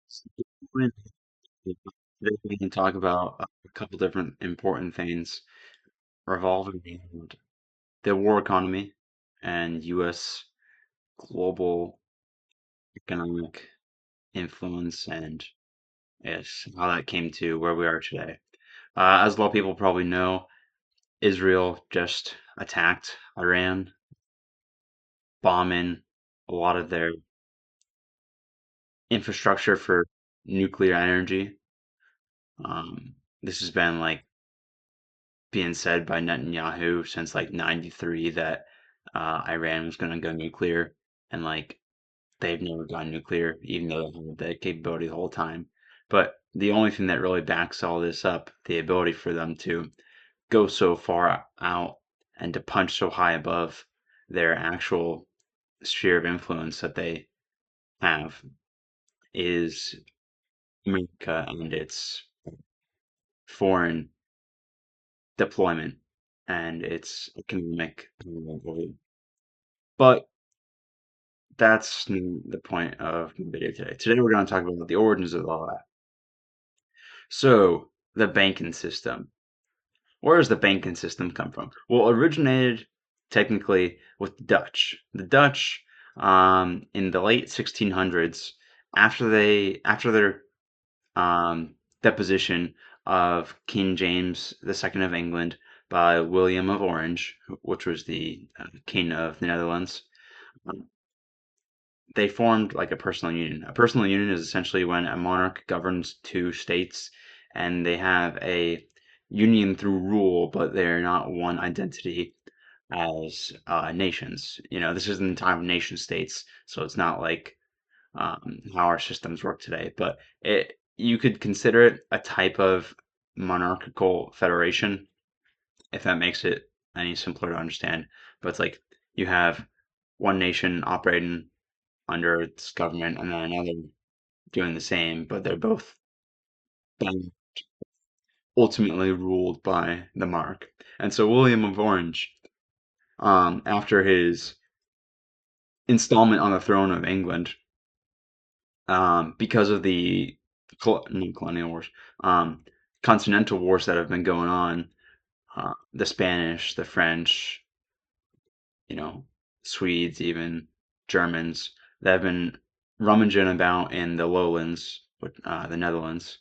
Today we can talk about a couple different important things revolving around the war economy and U.S. global economic influence and yes, how that came to where we are today. As a lot of people probably know, Israel just attacked Iran, bombing a lot of their infrastructure for nuclear energy. This has been like being said by Netanyahu since like '93 that Iran was going to go nuclear, and like they've never gone nuclear, even though they had that capability the whole time. But the only thing that really backs all this up, the ability for them to go so far out and to punch so high above their actual sphere of influence that they have, is America and its foreign deployment and its economic. But that's the point of the video today. Today we're going to talk about the origins of all that. So, the banking system. Where does the banking system come from? Well, it originated technically with the Dutch. The Dutch, in the late 1600s, after their deposition of King James II of England by William of Orange, which was the king of the Netherlands, they formed like a personal union. A personal union is essentially when a monarch governs two states and they have a union through rule, but they're not one identity as nations. You know, this isn't the time of nation states, so it's not like how our systems work today. But you could consider it a type of monarchical federation, if that makes it any simpler to understand. But it's like you have one nation operating under its government and then another doing the same, but they're both being ultimately ruled by the monarch. And so William of Orange, after his installment on the throne of England, because of the colonial wars, um, continental wars that have been going on, the Spanish, the French, you know, Swedes, even Germans, that have been rummaging about in the lowlands, the Netherlands.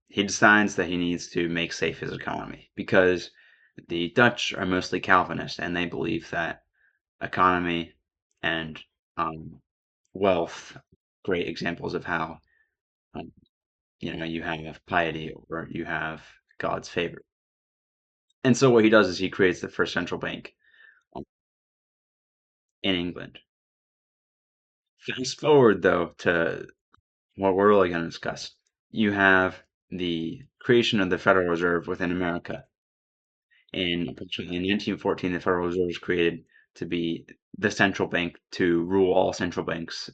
He decides that he needs to make safe his economy because the Dutch are mostly Calvinist and they believe that economy and um, wealth, great examples of how um, you have piety or you have God's favor. And so what he does is he creates the first central bank um, in England. Fast forward though to what we're really going to discuss. You have the creation of the Federal Reserve within America. Approximately in 1914, the Federal Reserve was created to be the central bank to rule all central banks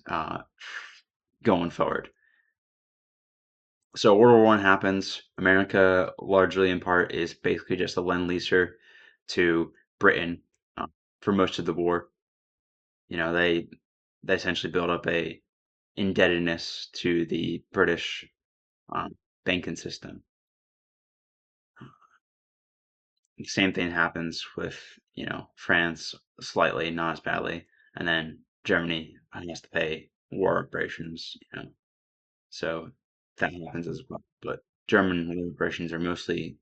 going forward. So World War One happens. America, largely in part, is basically just a lend-leaser to Britain uh, for most of the war. You know, they essentially build up a indebtedness to the British um, banking system. The same thing happens with, France slightly, not as badly, and then Germany has to pay war reparations. So that happens as well. But German war reparations are mostly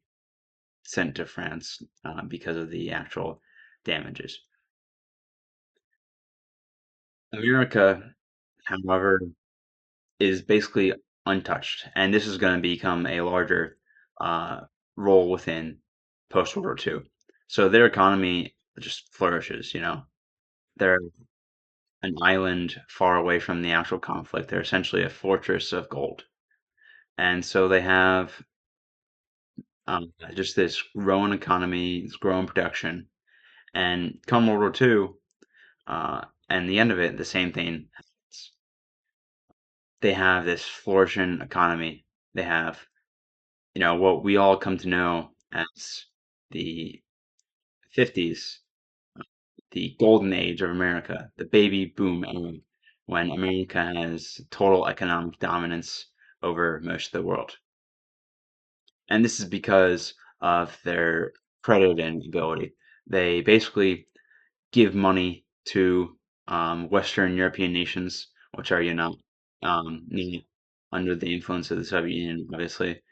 sent to France because of the actual damages. America, however, is basically untouched, and this is going to become a larger uh, role within post World War II. So their economy just flourishes. They're an island far away from the actual conflict. They're essentially a fortress of gold. And so they have just this growing economy, this growing production. And come World War II, and the end of it, the same thing happens. They have this flourishing economy. They have, what we all come to know as the 50s, the golden age of America, the baby boom era. when America has total economic dominance over most of the world. And this is because of their crediting ability. They basically give money to Western European nations, which are, under the influence of the Soviet Union, obviously,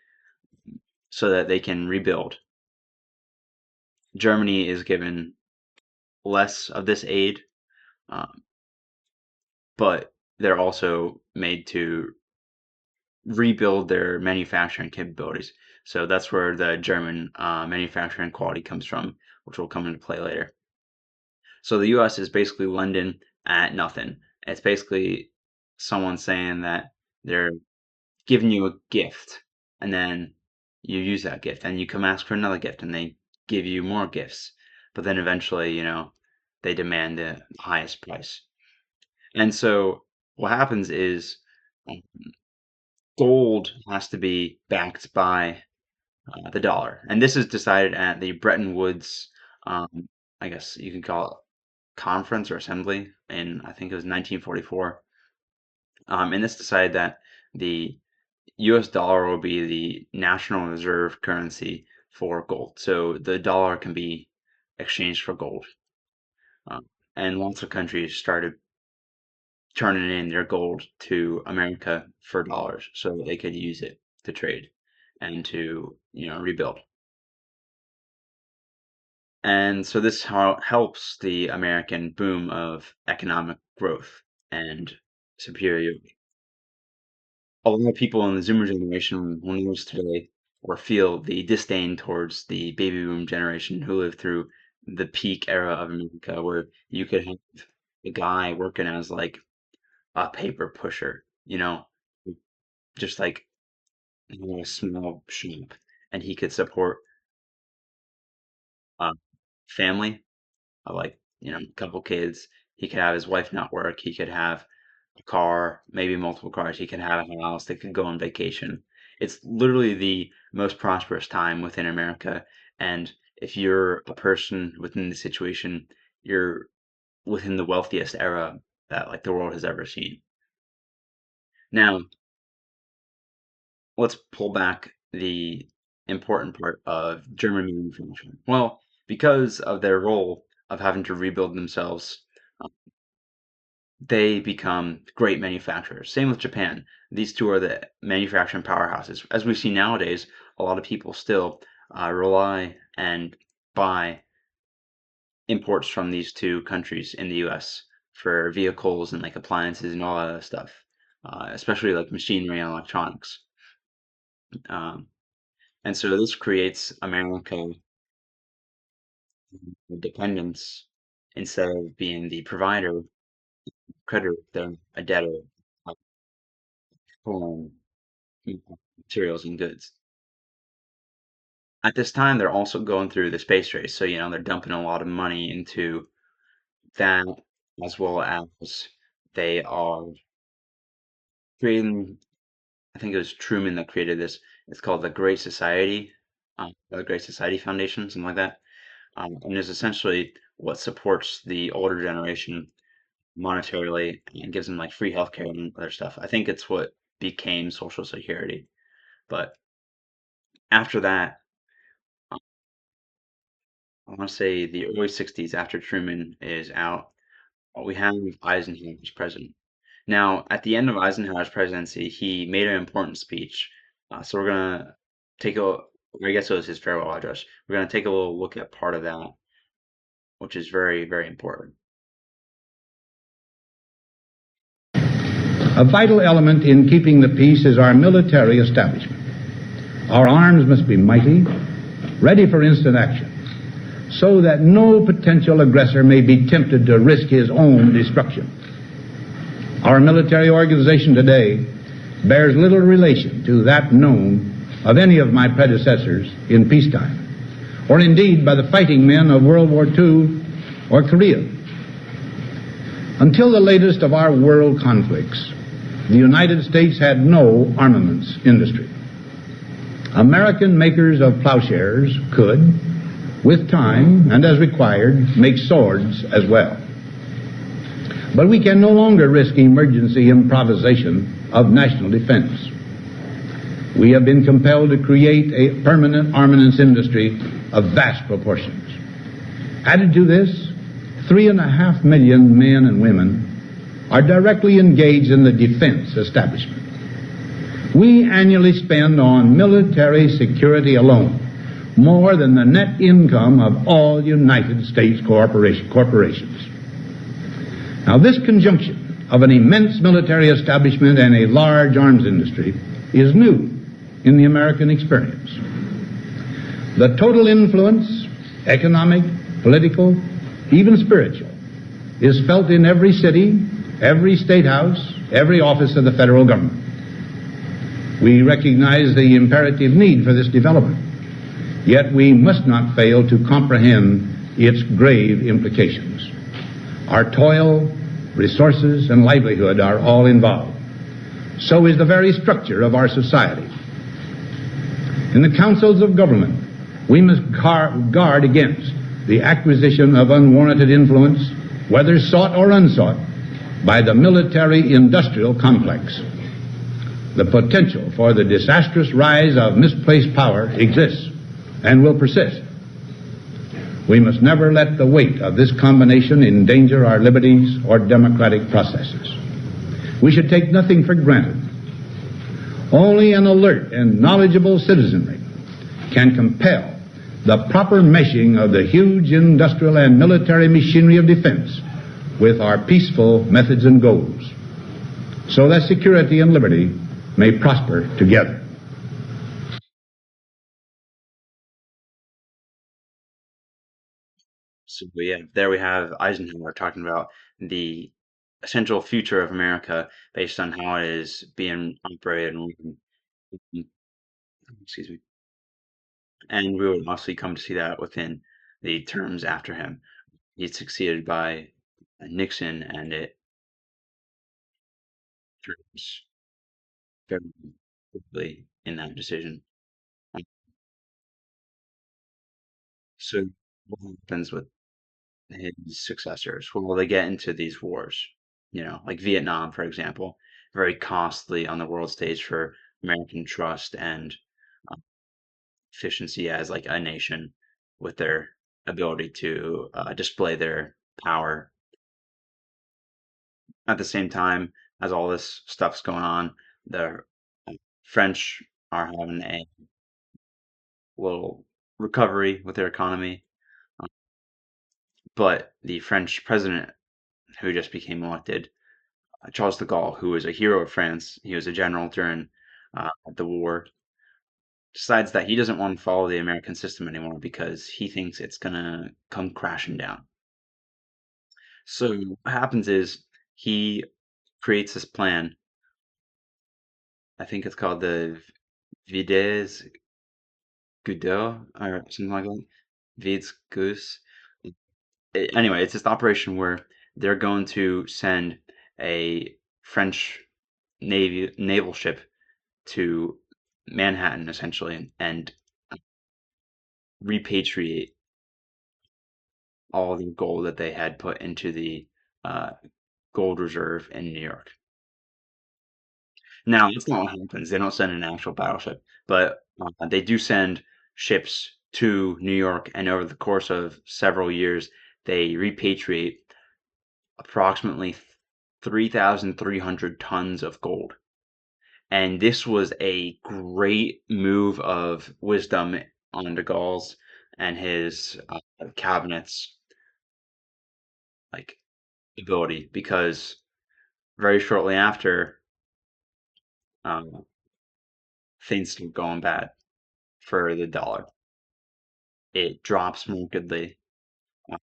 so that they can rebuild. Germany is given less of this aid, um, but they're also made to rebuild their manufacturing capabilities. So that's where the German manufacturing quality comes from, which will come into play later. So the US is basically London at nothing. It's basically someone saying that they're giving you a gift and then you use that gift and you come ask for another gift and they give you more gifts. But then eventually, they demand the highest price. And so what happens is um, gold has to be backed by the dollar. And this is decided at the Bretton Woods, um, I guess you can call it conference or assembly in, I think it was 1944. And this decided that the US dollar will be the national reserve currency for gold. So the dollar can be exchanged for gold. Um, and lots of countries started turning in their gold to America for dollars so that they could use it to trade and to, rebuild. And so this helps the American boom of economic growth and superiority. A lot of people in the Zoomer generation will notice today or feel the disdain towards the baby boom generation who lived through the peak era of America where you could have a guy working as like a paper pusher, just like a small shop, and he could support a family of like, a couple kids. He could have his wife not work. He could have a car, maybe multiple cars. He could have a house. They could go on vacation. It's literally the most prosperous time within America. And if you're a person within the situation, you're within the wealthiest era that like the world has ever seen. Now, let's pull back the important part of German manufacturing. Well, because of their role of having to rebuild themselves, uh, they become great manufacturers. Same with Japan. These two are the manufacturing powerhouses. As we see nowadays, a lot of people still rely and buy imports from these two countries in the US for vehicles and like appliances and all that other stuff, especially like machinery and electronics. Um, and so this creates America dependence instead of being the provider, creditor, they're a debtor for materials and goods. At this time, they're also going through the space race, so they're dumping a lot of money into that, as well as they are creating. I think it was Truman that created this. It's called the Great Society, the Great Society Foundation, something like that. And is essentially what supports the older generation monetarily and gives them like free healthcare and other stuff. I think it's what became Social Security. But after that, I want to say the early 60s, after Truman is out, we have Eisenhower as president. Now, at the end of Eisenhower's presidency, he made an important speech. So we're going to take a, I guess it was his farewell address. We're going to take a little look at part of that, which is very, very important. A vital element in keeping the peace is our military establishment. Our arms must be mighty, ready for instant action, so that no potential aggressor may be tempted to risk his own destruction. Our military organization today bears little relation to that known of any of my predecessors in peacetime, or indeed by the fighting men of World War II or Korea. Until the latest of our world conflicts, the United States had no armaments industry. American makers of plowshares could, with time and as required, make swords as well. But we can no longer risk emergency improvisation of national defense. We have been compelled to create a permanent armaments industry of vast proportions. Added to this, 3.5 million men and women are directly engaged in the defense establishment. We annually spend on military security alone more than the net income of all United States corporations. Now, this conjunction of an immense military establishment and a large arms industry is new in the American experience. The total influence, economic, political, even spiritual, is felt in every city, every state house, every office of the federal government. We recognize the imperative need for this development, yet we must not fail to comprehend its grave implications. Our toil, resources, and livelihood are all involved. So is the very structure of our society. In the councils of government, we must guard against the acquisition of unwarranted influence, whether sought or unsought, by the military-industrial complex. The potential for the disastrous rise of misplaced power exists and will persist. We must never let the weight of this combination endanger our liberties or democratic processes. We should take nothing for granted. Only an alert and knowledgeable citizenry can compel the proper meshing of the huge industrial and military machinery of defense with our peaceful methods and goals, so that security and liberty may prosper together. So yeah, there we have Eisenhower talking about the essential future of America based on how it is being operated and excuse me. And we would obviously come to see that within the terms after him. He's succeeded by Nixon, and it turns very quickly in that decision. So what happens with his successors? Well, they get into these wars, like Vietnam, for example, very costly on the world stage for American trust and uh, efficiency as like a nation with their ability to display their power. At the same time as all this stuff's going on, the French are having a little recovery with their economy, uh, but the French president who just became elected, Charles de Gaulle, who was a hero of France, he was a general during the war, decides that he doesn't want to follow the American system anymore because he thinks it's gonna come crashing down. So what happens is he creates this plan. I think it's called the Vides Gudeur or something like that. Vides Goose. Anyway, it's this operation where they're going to send a French naval ship to Manhattan essentially and repatriate all the gold that they had put into the uh, gold reserve in New York. Now, that's not what happens. They don't send an actual battleship, but they do send ships to New York, and over the course of several years, they repatriate approximately 3,300 tons of gold. And this was a great move of wisdom on de Gaulle's and his cabinet's like ability, because very shortly after, um, things start going bad for the dollar. It drops markedly, uh,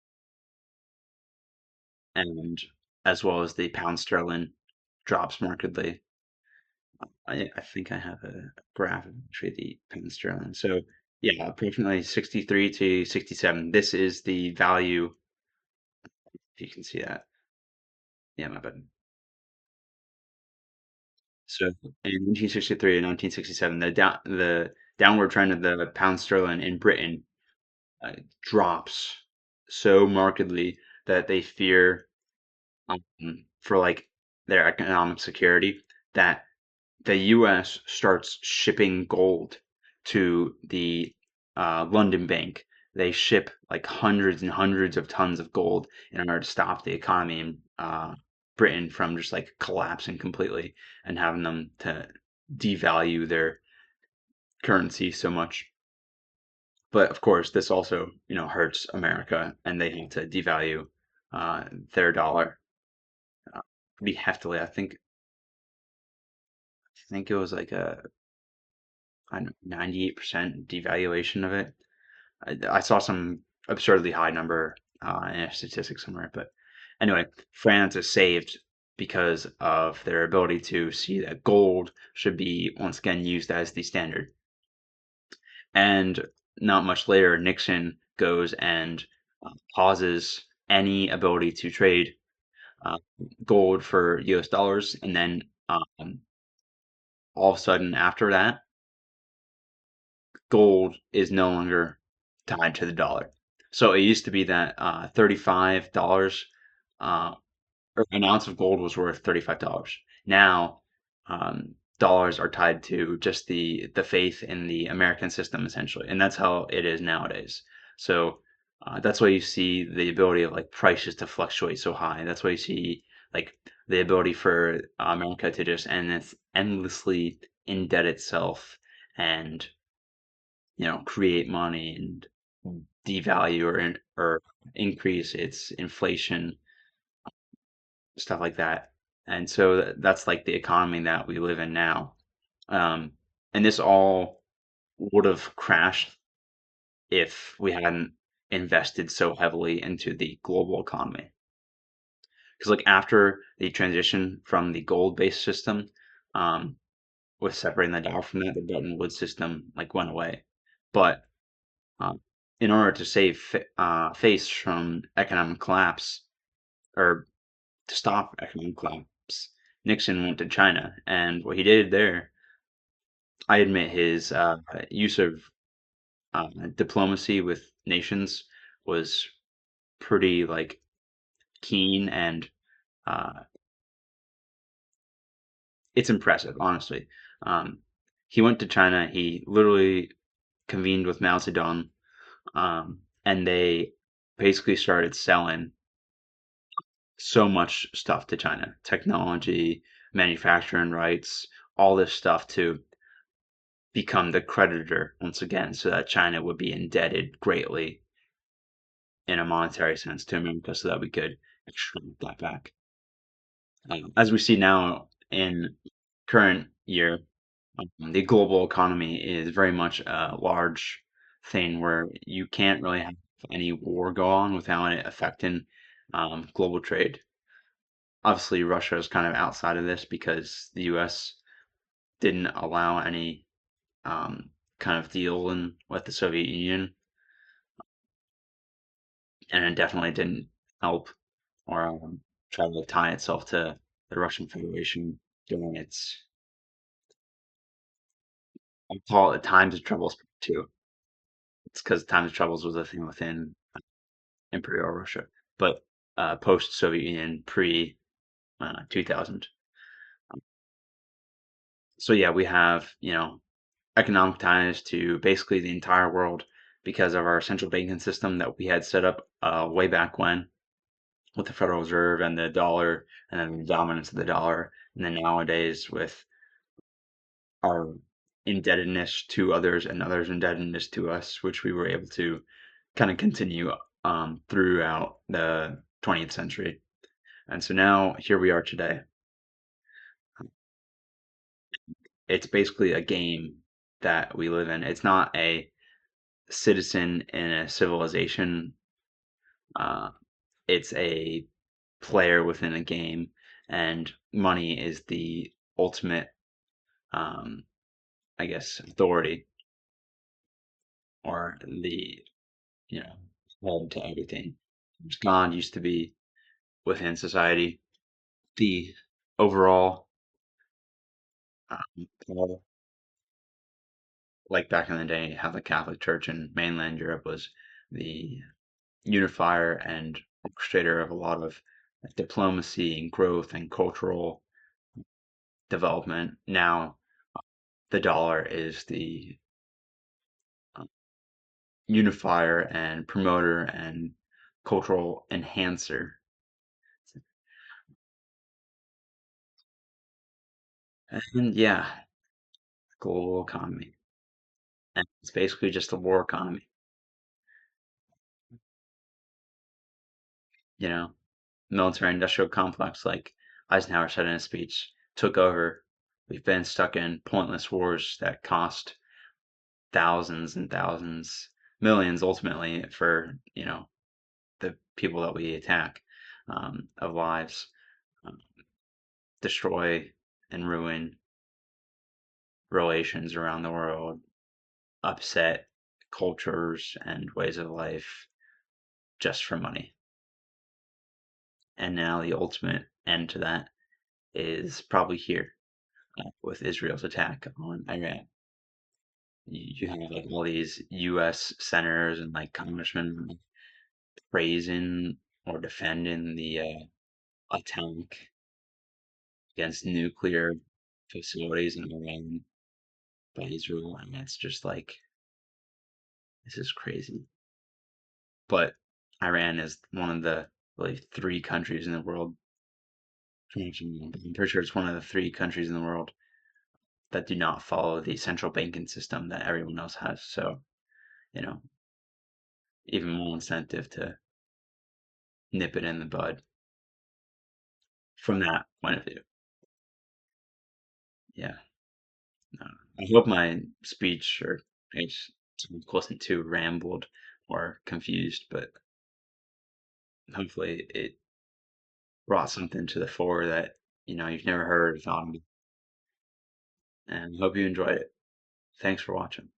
and as well as the pound sterling drops markedly. I think I have a graph of actually the pound sterling. So yeah, approximately 63 to 67. This is the value, if you can see that. Yeah, my bad. So in 1963 and 1967, the downward trend of the pound sterling in Britain drops so markedly that they fear for like their economic security, that the U.S. starts shipping gold to the London Bank. They ship like hundreds and hundreds of tons of gold in order to stop the economy in Britain from just like collapsing completely and having them to devalue their currency so much. But of course, this also, hurts America, and they need to devalue their dollar uh, pretty heftily. I think it was like I don't know, 98% devaluation of it. I saw some absurdly high number in a statistic somewhere, but anyway, France is saved because of their ability to see that gold should be once again used as the standard. And not much later, Nixon goes and pauses any ability to trade uh, gold for US dollars. And then all of a sudden, after that, gold is no longer tied to the dollar. So it used to be that $35 uh, or an ounce of gold was worth $35. Now, dollars are tied to just the faith in the American system essentially, and that's how it is nowadays. So that's why you see the ability of like prices to fluctuate so high. That's why you see like the ability for America to just endlessly indebt itself and create money and devalue or increase its inflation, stuff like that. And so that's like the economy that we live in now. Um, and this all would have crashed if we hadn't invested so heavily into the global economy. Because like after the transition from the gold-based system, um, with separating the dollar from that, the Bretton Woods system like went away. But um, in order to save face from economic collapse or to stop economic collapse, Nixon went to China, and what he did there, I admit his use of diplomacy with nations was pretty like keen, and uh, it's impressive, honestly. Um, he went to China. He literally convened with Mao Zedong, and they basically started selling so much stuff to China, technology, manufacturing rights, all this stuff to become the creditor once again, so that China would be indebted greatly in a monetary sense to America, so that we could extract that back. As we see now in current year, the global economy is very much a large thing where you can't really have any war go on without it affecting global trade. Obviously, Russia is kind of outside of this because the U.S. didn't allow any um, kind of deal with the Soviet Union, and it definitely didn't help or try to tie itself to the Russian Federation during its, I call it times of troubles too. It's because times of troubles was a thing within Imperial Russia, but post Soviet Union, pre 2000. So yeah, we have economic ties to basically the entire world because of our central banking system that we had set up way back when with the Federal Reserve and the dollar and then the dominance of the dollar. And then nowadays with our indebtedness to others and others' indebtedness to us, which we were able to kind of continue throughout the 20th century. And so now here we are today. It's basically a game that we live in. It's not a citizen in a civilization. Uh, it's a player within a game, and money is the ultimate, um, I guess, authority or the you know head to everything. God used to be within society the overall power, like back in the day, how the Catholic Church in mainland Europe was the unifier and orchestrator of a lot of diplomacy and growth and cultural development. Now the dollar is the uh, unifier and promoter and cultural enhancer. And yeah, global economy. And it's basically just a war economy, you know, military industrial complex, like Eisenhower said in his speech, took over. We've been stuck in pointless wars that cost thousands and thousands, millions ultimately for, the people that we attack, of lives, um, destroy and ruin relations around the world, upset cultures and ways of life just for money. And now the ultimate end to that is probably here, with Israel's attack on Iran. You have like all these U.S. senators and like congressmen like, praising or defending the attack against nuclear facilities in Iran by Israel, and it's just like this is crazy. But Iran is one of the really three countries in the world. I'm pretty sure it's one of the three countries in the world that do not follow the central banking system that everyone else has. So, you know, even more incentive to nip it in the bud from that point of view. Yeah. No. I hope my speech or it's wasn't too rambled or confused, but hopefully it brought something to the fore that you've never heard or thought of, and hope you enjoyed it. Thanks for watching.